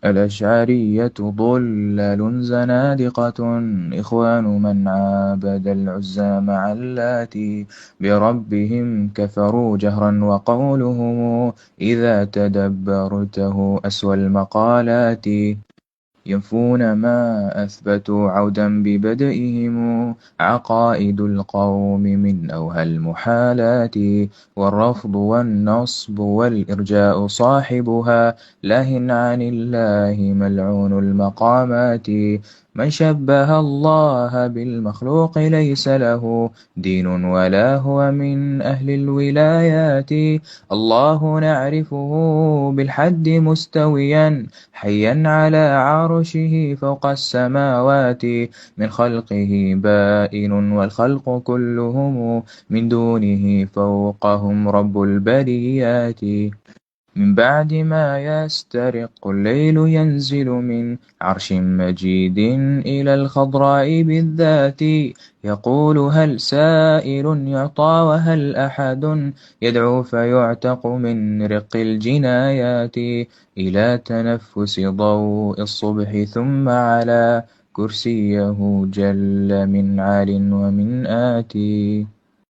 الأشعرية ضلال زنادقة، إخوان من عابد العزى مع اللاتي، بربهم كفروا جهرا وقولهم إذا تدبرته أسوى المقالات، ينفون ما أثبتوا عودا ببدئهم، عقائد القوم من أوهى المحالات، والرفض والنصب والإرجاء صاحبها له عن الله ملعون المقامات، من شبه الله بالمخلوق ليس له دين ولا هو من أهل الولايات، الله نعرفه بالحد مستويا حيا على عرشه فوق السماوات، من خلقه بائن والخلق كلهم من دونه فوقهم رب البريات، من بعد ما يسترق الليل ينزل من عرش مجيد إلى الخضراء بالذات، يقول هل سائل يعطى وهل أحد يدعو فيعتق من رق الجنايات، إلى تنفس ضوء الصبح ثم على كرسيه جل من عال ومن آتي.